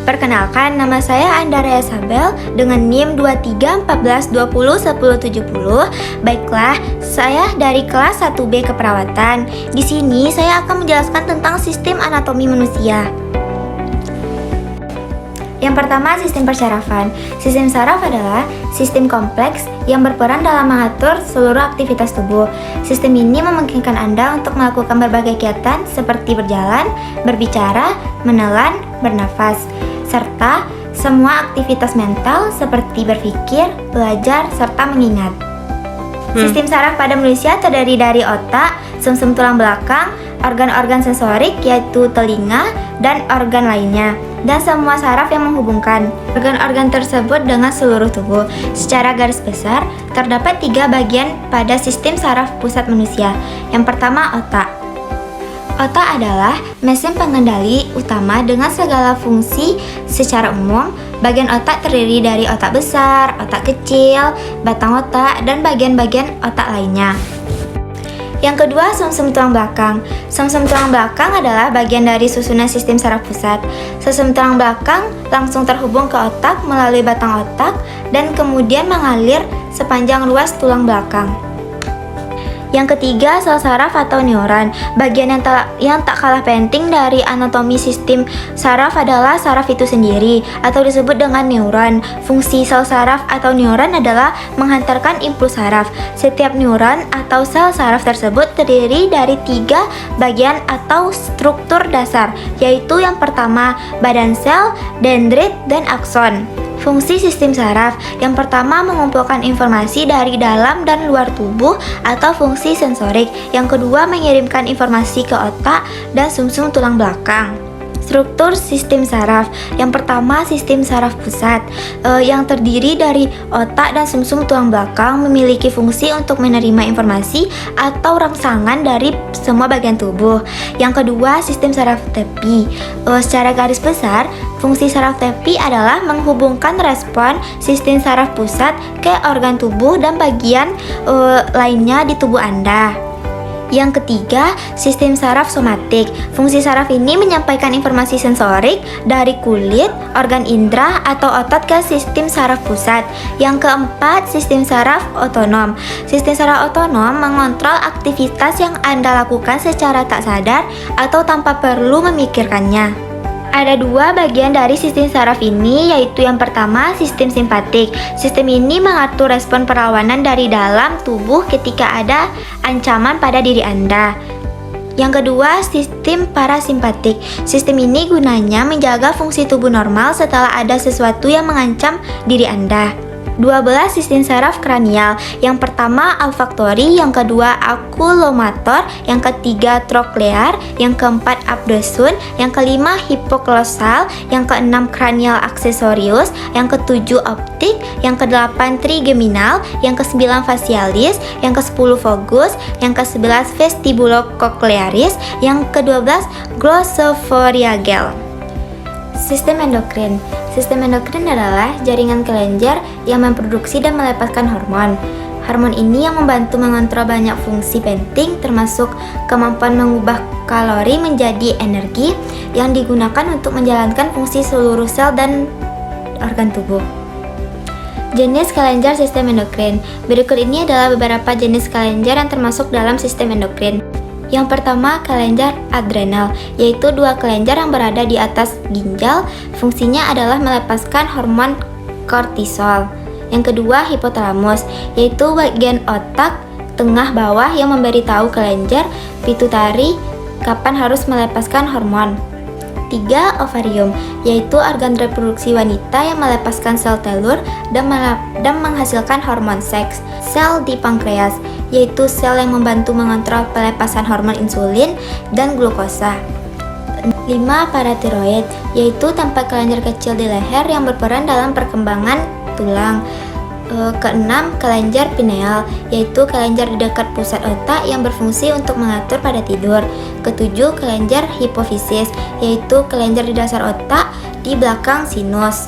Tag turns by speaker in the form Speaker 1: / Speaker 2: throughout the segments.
Speaker 1: Perkenalkan, nama saya Andrea Sabel dengan NIM 2314201070. Baiklah, saya dari kelas 1B Keperawatan. Di sini saya akan menjelaskan tentang sistem anatomi manusia. Yang pertama, sistem persyarafan. Sistem saraf adalah sistem kompleks yang berperan dalam mengatur seluruh aktivitas tubuh. Sistem ini memungkinkan Anda untuk melakukan berbagai kegiatan seperti berjalan, berbicara, menelan, bernafas, serta semua aktivitas mental seperti berpikir, belajar, serta mengingat. Sistem saraf pada manusia terdiri dari otak, sumsum tulang belakang, organ-organ sensorik yaitu telinga, dan organ lainnya, dan semua saraf yang menghubungkan organ-organ tersebut dengan seluruh tubuh. Secara garis besar, terdapat 3 bagian pada sistem saraf pusat manusia. Yang pertama, otak. Otak adalah mesin pengendali utama dengan segala fungsi secara umum. Bagian otak terdiri dari otak besar, otak kecil, batang otak, dan bagian-bagian otak lainnya. Yang kedua, sumsum tulang belakang. Sumsum tulang belakang adalah bagian dari susunan sistem saraf pusat. Sumsum tulang belakang langsung terhubung ke otak melalui batang otak dan kemudian mengalir sepanjang ruas tulang belakang. Yang ketiga, sel saraf atau neuron. Bagian yang tak kalah penting dari anatomi sistem saraf adalah saraf itu sendiri, atau disebut dengan neuron. Fungsi sel saraf atau neuron adalah menghantarkan impuls saraf. Setiap neuron atau sel saraf tersebut terdiri dari 3 bagian atau struktur dasar, yaitu yang pertama, badan sel, dendrit, dan akson. Fungsi sistem saraf yang pertama mengumpulkan informasi dari dalam dan luar tubuh atau fungsi sensorik. Yang kedua mengirimkan informasi ke otak dan sumsum tulang belakang. Struktur sistem saraf. Yang pertama, sistem saraf pusat yang terdiri dari otak dan sumsum tulang belakang memiliki fungsi untuk menerima informasi atau rangsangan dari semua bagian tubuh. Yang kedua, sistem saraf tepi. Secara garis besar, fungsi saraf tepi adalah menghubungkan respon sistem saraf pusat ke organ tubuh dan bagian lainnya di tubuh Anda. Yang ketiga, sistem saraf somatik. Fungsi saraf ini menyampaikan informasi sensorik dari kulit, organ indera, atau otot ke sistem saraf pusat. Yang keempat, sistem saraf otonom. Sistem saraf otonom mengontrol aktivitas yang Anda lakukan secara tak sadar atau tanpa perlu memikirkannya. Ada 2 bagian dari sistem saraf ini, yaitu yang pertama, sistem simpatik. Sistem ini mengatur respon perlawanan dari dalam tubuh ketika ada ancaman pada diri Anda. Yang kedua, sistem parasimpatik. Sistem ini gunanya menjaga fungsi tubuh normal setelah ada sesuatu yang mengancam diri Anda. 12 sistem saraf kranial. Yang pertama olfaktori, yang kedua akulomotor, yang ketiga troklear, yang keempat abdusun, yang kelima hipoglossal, yang keenam kranial aksesorius, yang ketujuh optik, yang kedelapan trigeminal, yang kesembilan facialis, yang ke-10 vagus, yang ke-11 vestibulococlearis, yang ke-12 glossopharyngeal. Sistem endokrin. Sistem endokrin adalah jaringan kelenjar yang memproduksi dan melepaskan hormon. Hormon ini yang membantu mengontrol banyak fungsi penting, termasuk kemampuan mengubah kalori menjadi energi yang digunakan untuk menjalankan fungsi seluruh sel dan organ tubuh. Jenis kelenjar sistem endokrin. Berikut ini adalah beberapa jenis kelenjar yang termasuk dalam sistem endokrin. Yang pertama, kelenjar adrenal, yaitu 2 kelenjar yang berada di atas ginjal. Fungsinya adalah melepaskan hormon kortisol. Yang kedua, hipotalamus, yaitu bagian otak tengah bawah yang memberitahu kelenjar pituitari kapan harus melepaskan hormon. 3. Ovarium, yaitu organ reproduksi wanita yang melepaskan sel telur dan menghasilkan hormon seks. Sel di pankreas, yaitu sel yang membantu mengontrol pelepasan hormon insulin dan glukosa. 5. Paratiroid, yaitu tempat kelenjar kecil di leher yang berperan dalam perkembangan tulang. Keenam, kelenjar pineal, yaitu kelenjar di dekat pusat otak yang berfungsi untuk mengatur pada tidur. Ketujuh, kelenjar hipofisis, yaitu kelenjar di dasar otak di belakang sinus.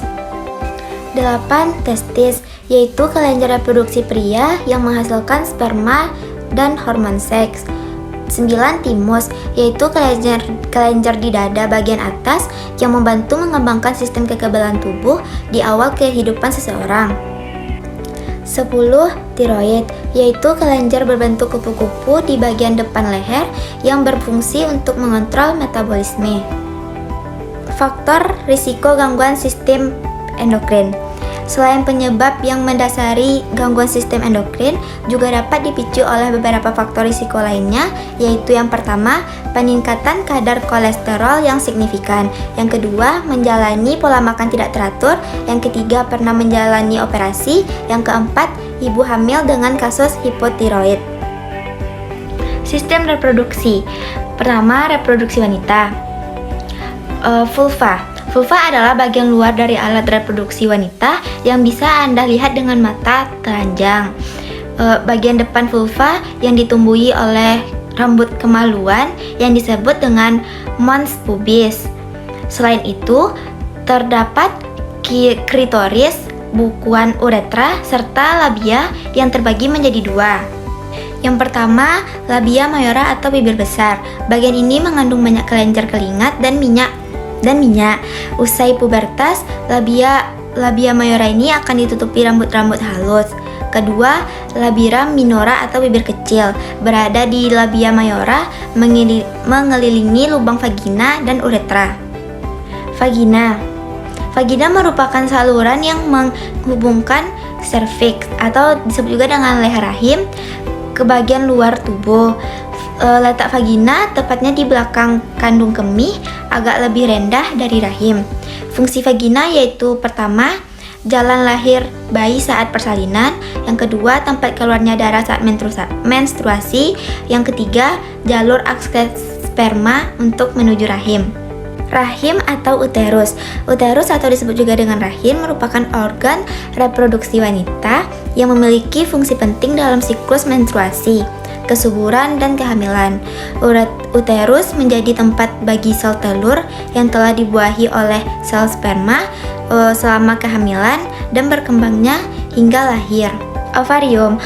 Speaker 1: 8. Testis, yaitu kelenjar reproduksi pria yang menghasilkan sperma dan hormon seks. 9. Timus, yaitu kelenjar di dada bagian atas yang membantu mengembangkan sistem kekebalan tubuh di awal kehidupan seseorang. 10. Tiroid, yaitu kelenjar berbentuk kupu-kupu di bagian depan leher yang berfungsi untuk mengontrol metabolisme. Faktor risiko gangguan sistem endokrin. Selain penyebab yang mendasari gangguan sistem endokrin, juga dapat dipicu oleh beberapa faktor risiko lainnya, yaitu yang pertama, peningkatan kadar kolesterol yang signifikan. Yang kedua, menjalani pola makan tidak teratur. Yang ketiga, pernah menjalani operasi. Yang keempat, ibu hamil dengan kasus hipotiroid. Sistem reproduksi. Pertama, reproduksi wanita. Vulva. Vulva adalah bagian luar dari alat reproduksi wanita yang bisa Anda lihat dengan mata telanjang. Bagian depan vulva yang ditumbuhi oleh rambut kemaluan yang disebut dengan mons pubis. Selain itu, terdapat klitoris, bukuan uretra, serta labia yang terbagi menjadi dua. Yang pertama, labia mayora atau bibir besar. Bagian ini mengandung banyak kelenjar keringat dan minyak. Usai pubertas, labia mayora ini akan ditutupi rambut-rambut halus. Kedua, labia minora atau bibir kecil berada di labia mayora, mengelilingi lubang vagina dan uretra. Vagina merupakan saluran yang menghubungkan serviks atau disebut juga dengan leher rahim ke bagian luar tubuh. Letak vagina tepatnya di belakang kandung kemih, agak lebih rendah dari rahim. Fungsi vagina yaitu pertama, jalan lahir bayi saat persalinan. Yang kedua, tempat keluarnya darah saat menstruasi. Yang ketiga, jalur akses sperma untuk menuju rahim. Rahim atau uterus. Uterus atau disebut juga dengan rahim merupakan organ reproduksi wanita yang memiliki fungsi penting dalam siklus menstruasi, kesuburan, dan kehamilan. Uterus menjadi tempat bagi sel telur yang telah dibuahi oleh sel sperma selama kehamilan dan berkembangnya hingga lahir. Ovarium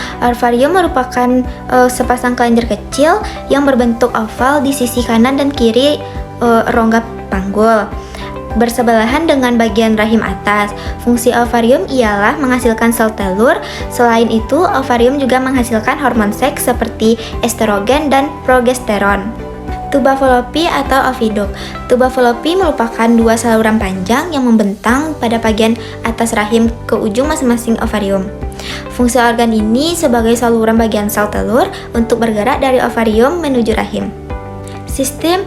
Speaker 1: merupakan sepasang kelenjar kecil yang berbentuk oval di sisi kanan dan kiri rongga panggul, bersebelahan dengan bagian rahim atas. Fungsi ovarium ialah menghasilkan sel telur. Selain itu, ovarium juga menghasilkan hormon seks seperti estrogen dan progesteron. Tuba Fallopi atau oviduk. Tuba Fallopi merupakan dua saluran panjang yang membentang pada bagian atas rahim ke ujung masing-masing ovarium. Fungsi organ ini sebagai saluran bagian sel telur untuk bergerak dari ovarium menuju rahim. Sistem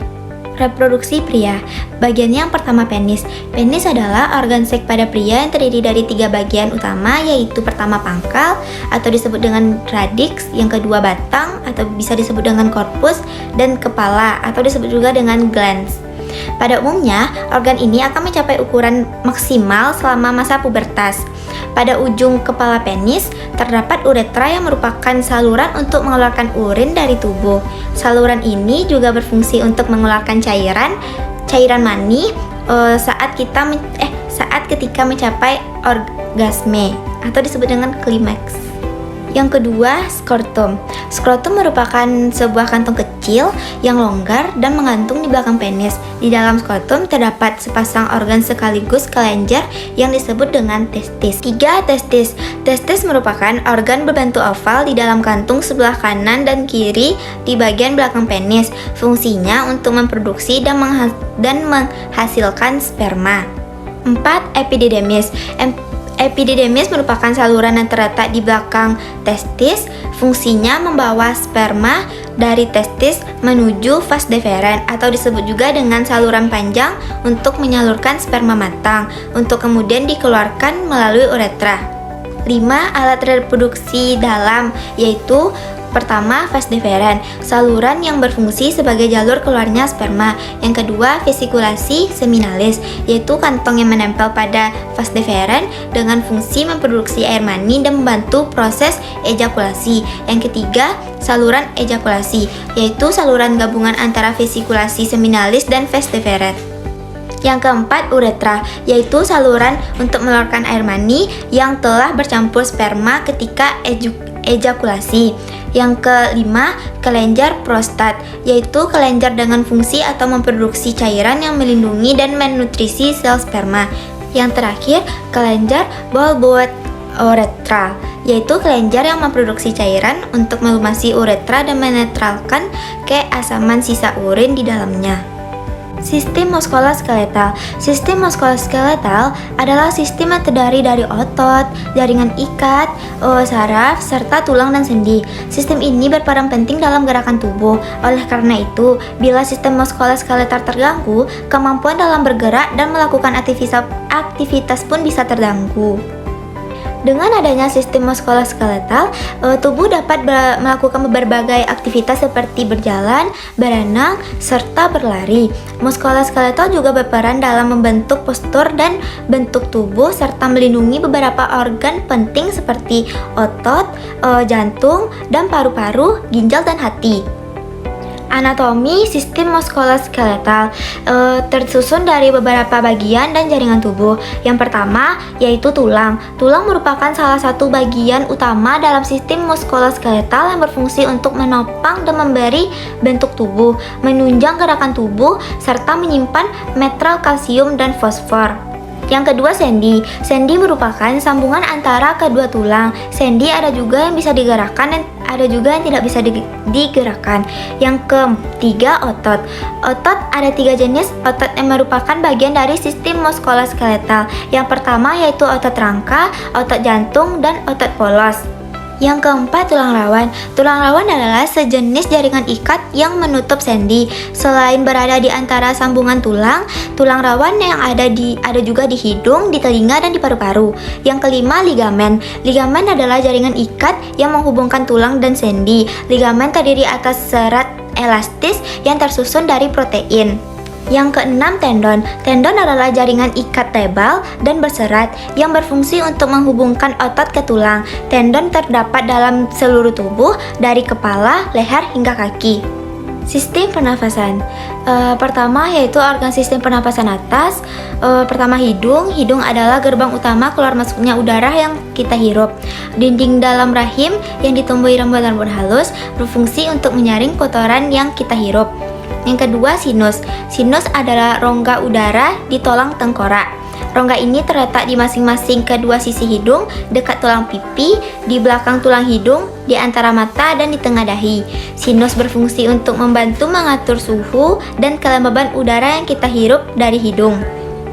Speaker 1: reproduksi pria. Bagiannya yang pertama, penis. Penis adalah organ seks pada pria yang terdiri dari 3 bagian utama, yaitu pertama pangkal atau disebut dengan radix, yang kedua batang atau bisa disebut dengan korpus, dan kepala atau disebut juga dengan glans. Pada umumnya, organ ini akan mencapai ukuran maksimal selama masa pubertas. Pada ujung kepala penis, terdapat uretra yang merupakan saluran untuk mengeluarkan urin dari tubuh. Saluran ini juga berfungsi untuk mengeluarkan cairan mani saat ketika mencapai orgasme atau disebut dengan klimaks. Yang kedua, skrotum. Skrotum merupakan sebuah kantong kecil yang longgar dan menggantung di belakang penis. Di dalam skrotum terdapat sepasang organ sekaligus kelenjar yang disebut dengan testis. 3. Testis. Testis merupakan organ berbentuk oval di dalam kantung sebelah kanan dan kiri di bagian belakang penis. Fungsinya untuk memproduksi dan menghasilkan sperma. 4. Epididymis. Epididymis merupakan saluran yang terletak di belakang testis. Fungsinya membawa sperma dari testis menuju vas deferens atau disebut juga dengan saluran panjang untuk menyalurkan sperma matang untuk kemudian dikeluarkan melalui uretra. 5. Alat reproduksi dalam, yaitu pertama, vas deferens, saluran yang berfungsi sebagai jalur keluarnya sperma. Yang kedua, vesikulasi seminalis, yaitu kantong yang menempel pada vas deferens dengan fungsi memproduksi air mani dan membantu proses ejakulasi. Yang ketiga, saluran ejakulasi, yaitu saluran gabungan antara vesikulasi seminalis dan vas deferens. Yang keempat, uretra, yaitu saluran untuk mengeluarkan air mani yang telah bercampur sperma ketika ejakulasi. Yang kelima, kelenjar prostat, yaitu kelenjar dengan fungsi atau memproduksi cairan yang melindungi dan menutrisi sel sperma. Yang terakhir, kelenjar bulbouretral, yaitu kelenjar yang memproduksi cairan untuk melumasi uretra dan menetralkan keasaman sisa urin di dalamnya. Sistem muskuloskeletal. Sistem muskuloskeletal adalah sistem yang terdiri dari otot, jaringan ikat, saraf, serta tulang dan sendi. Sistem ini berperan penting dalam gerakan tubuh. Oleh karena itu, bila sistem muskuloskeletal terganggu, kemampuan dalam bergerak dan melakukan aktivitas pun bisa terganggu. Dengan adanya sistem muskuloskeletal, tubuh dapat melakukan berbagai aktivitas seperti berjalan, berenang, serta berlari. Muskuloskeletal juga berperan dalam membentuk postur dan bentuk tubuh serta melindungi beberapa organ penting seperti otot, jantung, dan paru-paru, ginjal, dan hati. Anatomi sistem muskuloskeletal tersusun dari beberapa bagian dan jaringan tubuh. Yang pertama yaitu tulang. Tulang merupakan salah satu bagian utama dalam sistem muskuloskeletal yang berfungsi untuk menopang dan memberi bentuk tubuh, menunjang gerakan tubuh, serta menyimpan mineral kalsium dan fosfor. Yang kedua, sendi. Sendi merupakan sambungan antara kedua tulang. Sendi ada juga yang bisa digerakkan dan ada juga yang tidak bisa digerakkan. Yang ketiga, otot. Otot ada 3 jenis otot yang merupakan bagian dari sistem muskuloskeletal. Yang pertama yaitu otot rangka, otot jantung, dan otot polos. Yang keempat, tulang rawan. Tulang rawan adalah sejenis jaringan ikat yang menutup sendi. Selain berada di antara sambungan tulang, tulang rawan yang ada juga di hidung, di telinga, dan di paru-paru. Yang kelima, ligamen. Ligamen adalah jaringan ikat yang menghubungkan tulang dan sendi. Ligamen terdiri atas serat elastis yang tersusun dari protein. Yang keenam, tendon. Tendon adalah jaringan ikat tebal dan berserat yang berfungsi untuk menghubungkan otot ke tulang. Tendon terdapat dalam seluruh tubuh, dari kepala, leher, hingga kaki. Sistem pernafasan. Pertama yaitu organ sistem pernapasan atas. Pertama, hidung. Hidung adalah gerbang utama keluar masuknya udara yang kita hirup. Dinding dalam rahim yang ditumbuhi rambut-rambut halus berfungsi untuk menyaring kotoran yang kita hirup. Yang kedua, sinus. Sinus adalah rongga udara di tulang tengkorak. Rongga ini terletak di masing-masing kedua sisi hidung, dekat tulang pipi, di belakang tulang hidung, di antara mata, dan di tengah dahi. Sinus berfungsi untuk membantu mengatur suhu dan kelembaban udara yang kita hirup dari hidung.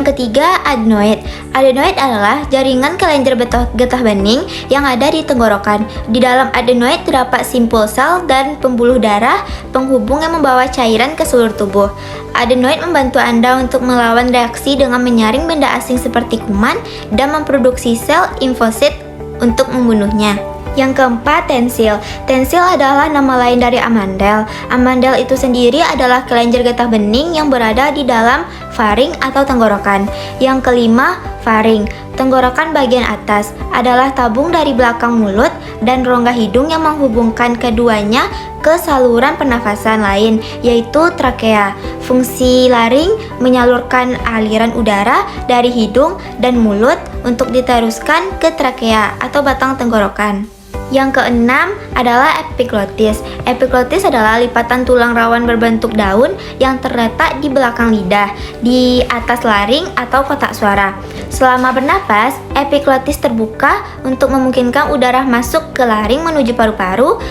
Speaker 1: Yang ketiga, adenoid. Adenoid adalah jaringan kelenjar getah bening yang ada di tenggorokan. Di dalam adenoid terdapat simpul sel dan pembuluh darah penghubung yang membawa cairan ke seluruh tubuh. Adenoid membantu Anda untuk melawan reaksi dengan menyaring benda asing seperti kuman dan memproduksi sel limfosit untuk membunuhnya. Yang keempat, tensil. Tensil adalah nama lain dari amandel. Amandel itu sendiri adalah kelenjar getah bening yang berada di dalam faring atau tenggorokan. Yang kelima, faring. Tenggorokan bagian atas adalah tabung dari belakang mulut dan rongga hidung yang menghubungkan keduanya ke saluran pernafasan lain, yaitu trakea. Fungsi laring menyalurkan aliran udara dari hidung dan mulut untuk diteruskan ke trakea atau batang tenggorokan. Yang keenam adalah epiglotis. Epiglotis adalah lipatan tulang rawan berbentuk daun yang terletak di belakang lidah, di atas laring atau kotak suara. Selama bernapas, epiglotis terbuka untuk memungkinkan udara masuk ke laring menuju paru-paru.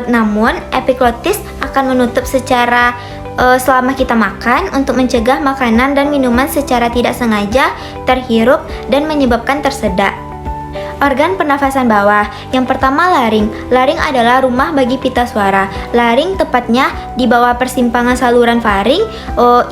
Speaker 1: Namun, epiglotis akan menutup secara selama kita makan untuk mencegah makanan dan minuman secara tidak sengaja terhirup dan menyebabkan tersedak. Organ pernafasan bawah. Yang pertama, laring. Laring adalah rumah bagi pita suara. Laring tepatnya di bawah persimpangan saluran faring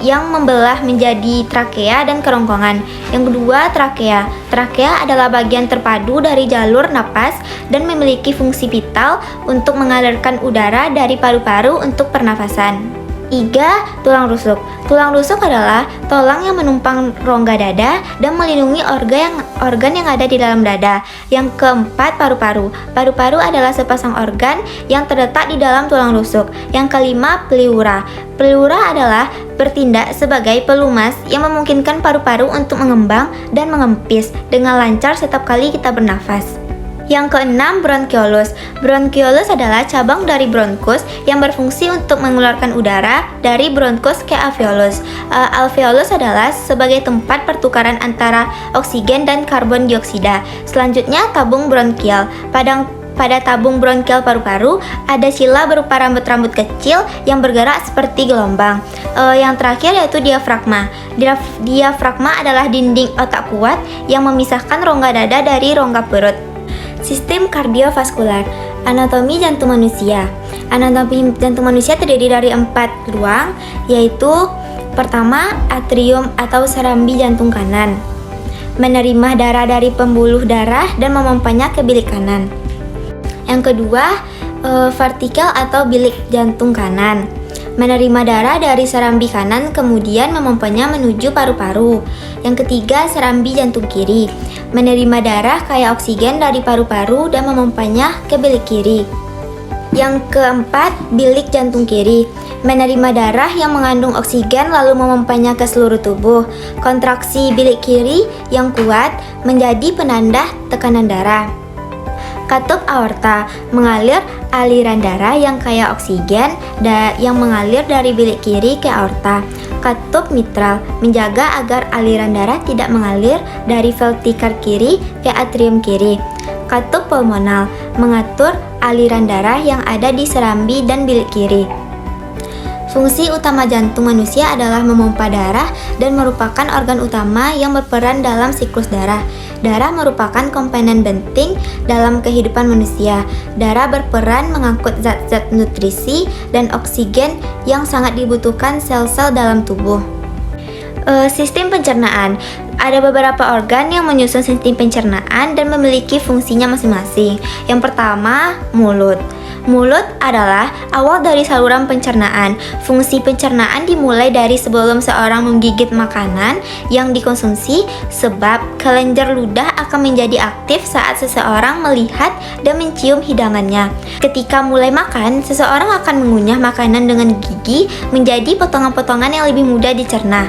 Speaker 1: yang membelah menjadi trakea dan kerongkongan. Yang kedua, trakea. Trakea adalah bagian terpadu dari jalur napas dan memiliki fungsi vital untuk mengalirkan udara dari paru-paru untuk pernafasan. 3. Tulang rusuk. Tulang rusuk adalah tulang yang menumpang rongga dada dan melindungi organ yang ada di dalam dada. Yang keempat, paru-paru. Paru-paru adalah sepasang organ yang terletak di dalam tulang rusuk. Yang kelima, pleura. Pleura adalah bertindak sebagai pelumas yang memungkinkan paru-paru untuk mengembang dan mengempis dengan lancar setiap kali kita bernafas. Yang keenam, bronkiolus. Bronkiolus adalah cabang dari bronkus yang berfungsi untuk mengeluarkan udara dari bronkus ke alveolus. Alveolus adalah sebagai tempat pertukaran antara oksigen dan karbon dioksida. Selanjutnya, tabung bronkial. Pada tabung bronkial paru-paru ada sila berupa rambut-rambut kecil yang bergerak seperti gelombang. Yang terakhir yaitu diafragma. Diafragma adalah dinding otak kuat yang memisahkan rongga dada dari rongga perut. Sistem kardiovaskular. Anatomi jantung manusia. Anatomi jantung manusia terdiri dari 4 ruang, yaitu pertama, atrium atau serambi jantung kanan, menerima darah dari pembuluh darah dan memompanya ke bilik kanan. Yang kedua, vertikal atau bilik jantung kanan, menerima darah dari serambi kanan kemudian memompanya menuju paru-paru. Yang ketiga, serambi jantung kiri, menerima darah kaya oksigen dari paru-paru dan memompanya ke bilik kiri. Yang keempat, bilik jantung kiri, menerima darah yang mengandung oksigen lalu memompanya ke seluruh tubuh. Kontraksi bilik kiri yang kuat menjadi penanda tekanan darah. Katup aorta, mengalir aliran darah yang kaya oksigen yang mengalir dari bilik kiri ke aorta. Katup mitral, menjaga agar aliran darah tidak mengalir dari ventrikel kiri ke atrium kiri. Katup pulmonal, mengatur aliran darah yang ada di serambi dan bilik kiri. Fungsi utama jantung manusia adalah memompa darah dan merupakan organ utama yang berperan dalam siklus darah. Darah merupakan komponen penting dalam kehidupan manusia. Darah berperan mengangkut zat-zat nutrisi dan oksigen yang sangat dibutuhkan sel-sel dalam tubuh. Sistem pencernaan. Ada beberapa organ yang menyusun sistem pencernaan dan memiliki fungsinya masing-masing. Yang pertama, mulut. Mulut adalah awal dari saluran pencernaan. Fungsi pencernaan dimulai dari sebelum seorang menggigit makanan yang dikonsumsi, sebab kelenjar ludah akan menjadi aktif saat seseorang melihat dan mencium hidangannya. Ketika mulai makan, seseorang akan mengunyah makanan dengan gigi menjadi potongan-potongan yang lebih mudah dicerna.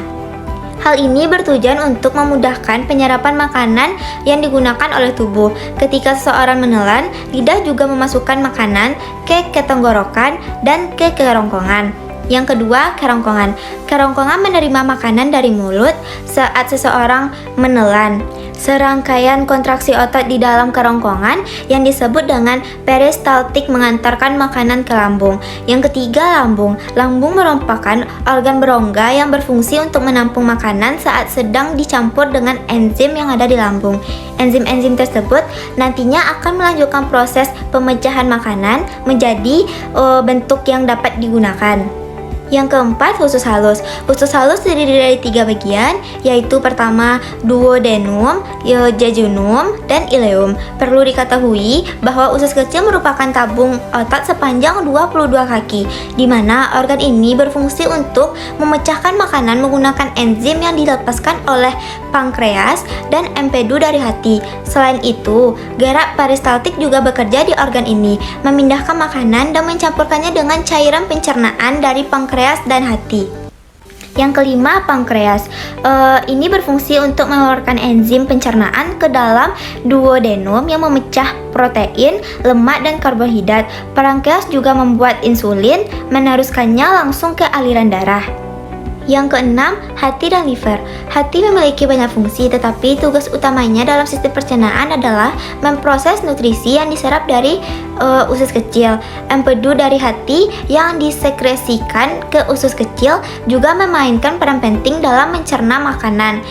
Speaker 1: Hal ini bertujuan untuk memudahkan penyerapan makanan yang digunakan oleh tubuh. Ketika seseorang menelan, lidah juga memasukkan makanan ke tenggorokan dan ke kerongkongan. Yang kedua, kerongkongan. Kerongkongan menerima makanan dari mulut saat seseorang menelan. Serangkaian kontraksi otot di dalam kerongkongan yang disebut dengan peristaltik mengantarkan makanan ke lambung. Yang ketiga, lambung. Lambung merupakan organ berongga yang berfungsi untuk menampung makanan saat sedang dicampur dengan enzim yang ada di lambung. Enzim-enzim tersebut nantinya akan melanjutkan proses pemecahan makanan menjadi bentuk yang dapat digunakan. Yang keempat, usus halus. Usus halus terdiri dari 3 bagian, yaitu pertama, duodenum, jejunum, dan ileum. Perlu diketahui bahwa usus kecil merupakan tabung otot sepanjang 22 kaki, di mana organ ini berfungsi untuk memecahkan makanan menggunakan enzim yang dilepaskan oleh pankreas dan empedu dari hati. Selain itu, gerak peristaltik juga bekerja di organ ini, memindahkan makanan dan mencampurkannya dengan cairan pencernaan dari pankreas dan hati. Yang kelima, pankreas. Ini berfungsi untuk mengeluarkan enzim pencernaan ke dalam duodenum yang memecah protein, lemak, dan karbohidrat. Pankreas juga membuat insulin, meneruskannya langsung ke aliran darah. Yang keenam, hati dan liver. Hati memiliki banyak fungsi, tetapi tugas utamanya dalam sistem pencernaan adalah memproses nutrisi yang diserap dari usus kecil. Empedu dari hati yang disekresikan ke usus kecil juga memainkan peran penting dalam mencerna makanan,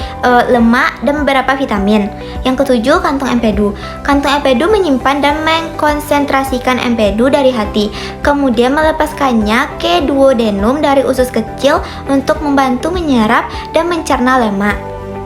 Speaker 1: lemak, dan beberapa vitamin. Yang ketujuh, kantung empedu. Kantung empedu menyimpan dan mengkonsentrasikan empedu dari hati, kemudian melepaskannya ke duodenum dari usus kecil untuk membantu menyerap dan mencerna lemak.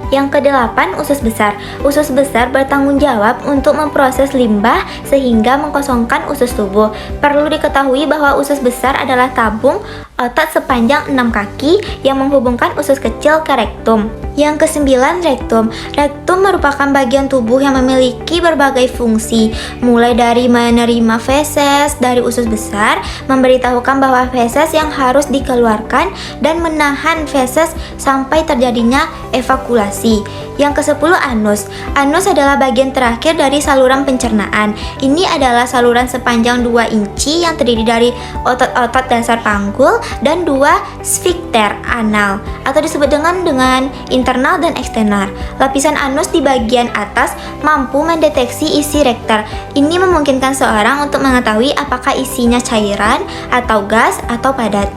Speaker 1: Yang kedelapan, usus besar. Usus besar bertanggung jawab untuk memproses limbah sehingga mengkosongkan usus tubuh. Perlu diketahui bahwa usus besar adalah tabung otot sepanjang 6 kaki yang menghubungkan usus kecil ke rektum. Yang kesembilan, rektum. Rektum merupakan bagian tubuh yang memiliki berbagai fungsi, mulai dari menerima feses dari usus besar, memberitahukan bahwa feses yang harus dikeluarkan, dan menahan feses sampai terjadinya evakuasi. Yang ke-10 anus. Anus adalah bagian terakhir dari saluran pencernaan. Ini adalah saluran sepanjang 2 inci yang terdiri dari otot-otot dasar panggul dan 2 sfinkter anal atau disebut dengan internal dan eksternal. Lapisan anus di bagian atas mampu mendeteksi isi rektal. Ini memungkinkan seorang untuk mengetahui apakah isinya cairan atau gas atau padat.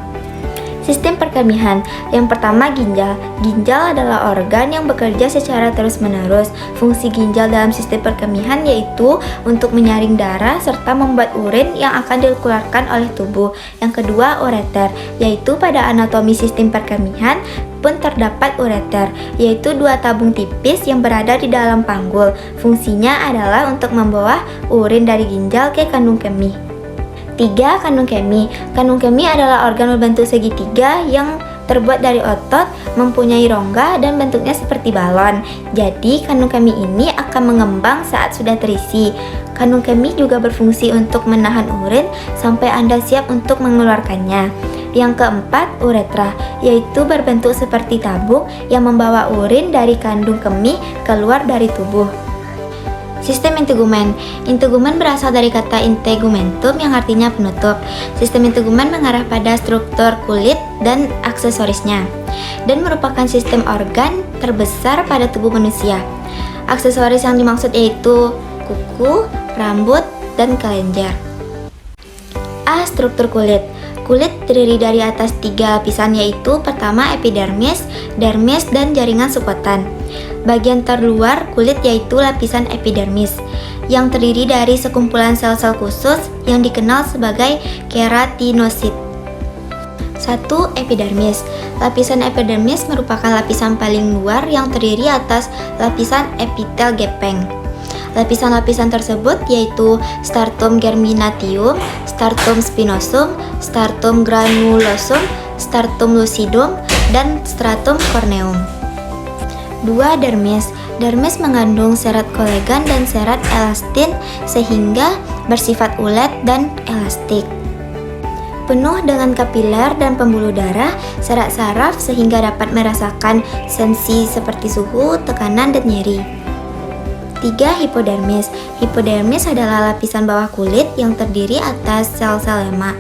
Speaker 1: Sistem perkemihan. Yang pertama, ginjal. Ginjal adalah organ yang bekerja secara terus-menerus. Fungsi ginjal dalam sistem perkemihan yaitu untuk menyaring darah serta membuat urin yang akan dikeluarkan oleh tubuh. Yang kedua, ureter, yaitu pada anatomi sistem perkemihan pun terdapat ureter, yaitu 2 tabung tipis yang berada di dalam panggul. Fungsinya adalah untuk membawa urin dari ginjal ke kandung kemih. 3. Kandung kemih. Kandung kemih adalah organ berbentuk segitiga yang terbuat dari otot, mempunyai rongga dan bentuknya seperti balon. Jadi, kandung kemih ini akan mengembang saat sudah terisi. Kandung kemih juga berfungsi untuk menahan urin sampai Anda siap untuk mengeluarkannya. Yang keempat, uretra, yaitu berbentuk seperti tabung yang membawa urin dari kandung kemih keluar dari tubuh. Sistem integumen. Integumen berasal dari kata integumentum yang artinya penutup. Sistem integumen mengarah pada struktur kulit dan aksesorisnya, dan merupakan sistem organ terbesar pada tubuh manusia. Aksesoris yang dimaksud yaitu kuku, rambut, dan kelenjar. A. Struktur kulit. Kulit terdiri dari atas 3 lapisan yaitu pertama epidermis, dermis, dan jaringan sukotan. Bagian terluar kulit yaitu lapisan epidermis yang terdiri dari sekumpulan sel-sel khusus yang dikenal sebagai keratinosit. 1. Epidermis. Lapisan epidermis merupakan lapisan paling luar yang terdiri atas lapisan epitel gepeng. Lapisan-lapisan tersebut yaitu stratum germinativum, stratum spinosum, stratum granulosum, stratum lucidum, dan stratum corneum. 2. Dermis. Dermis mengandung serat kolagen dan serat elastin sehingga bersifat ulet dan elastik. Penuh dengan kapiler dan pembuluh darah, serat saraf sehingga dapat merasakan sensi seperti suhu, tekanan, dan nyeri. 3. Hipodermis. Hipodermis adalah lapisan bawah kulit yang terdiri atas sel-sel lemak.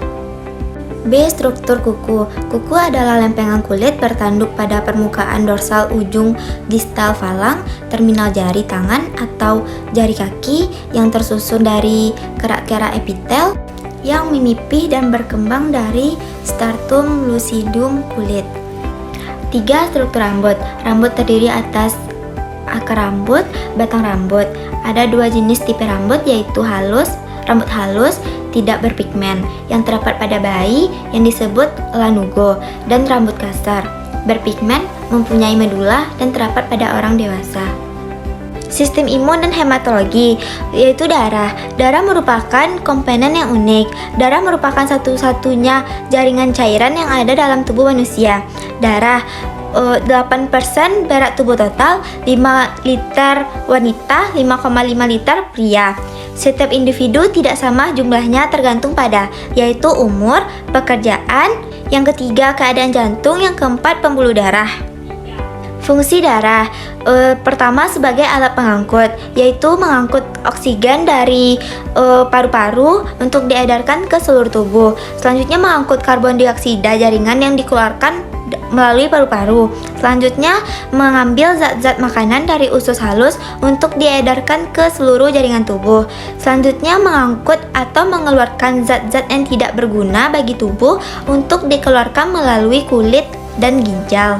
Speaker 1: B. Struktur kuku. Kuku adalah lempengan kulit bertanduk pada permukaan dorsal ujung distal falang, terminal jari tangan atau jari kaki yang tersusun dari kerak-kerak epitel yang memipih dan berkembang dari stratum lucidum kulit. 3. Struktur rambut. Rambut terdiri atas akar rambut, batang rambut. Ada 2 jenis tipe rambut yaitu rambut halus tidak berpigmen yang terdapat pada bayi yang disebut lanugo, dan rambut kasar berpigmen mempunyai medula dan terdapat pada orang dewasa. Sistem imun dan hematologi, yaitu darah. Darah merupakan komponen yang unik. Darah merupakan satu-satunya jaringan cairan yang ada dalam tubuh manusia. Darah 8% berat tubuh total, 5 liter wanita, 5,5 liter pria. Setiap individu tidak sama jumlahnya tergantung pada, yaitu umur, pekerjaan, yang ketiga keadaan jantung, yang keempat pembuluh darah. Fungsi darah, pertama sebagai alat pengangkut, yaitu mengangkut oksigen dari paru-paru untuk diedarkan ke seluruh tubuh. Selanjutnya mengangkut karbon dioksida jaringan yang dikeluarkan melalui paru-paru. Selanjutnya mengambil zat-zat makanan dari usus halus untuk diedarkan ke seluruh jaringan tubuh. Selanjutnya mengangkut atau mengeluarkan zat-zat yang tidak berguna bagi tubuh untuk dikeluarkan melalui kulit dan ginjal.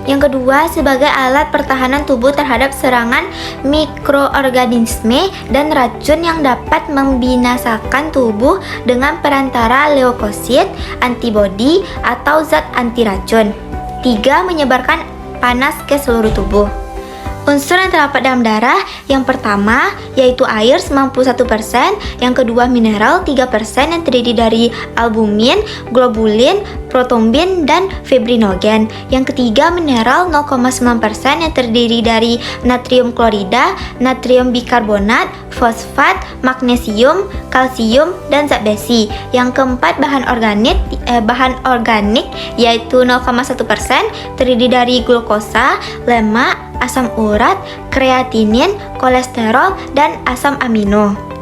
Speaker 1: Yang kedua, sebagai alat pertahanan tubuh terhadap serangan mikroorganisme dan racun yang dapat membinasakan tubuh dengan perantara leukosit, antibodi, atau zat anti racun. 3. Menyebarkan panas ke seluruh tubuh. Unsur yang terdapat dalam darah, yang pertama yaitu air 91%, yang kedua mineral 3% yang terdiri dari albumin, globulin, protombin, dan fibrinogen. Yang ketiga mineral 0,9% yang terdiri dari natrium klorida, natrium bikarbonat, fosfat, magnesium, kalsium, dan zat besi. Yang keempat bahan organik yaitu 0,1% terdiri dari glukosa, lemak, asam urat, kreatinin, kolesterol, dan asam amino.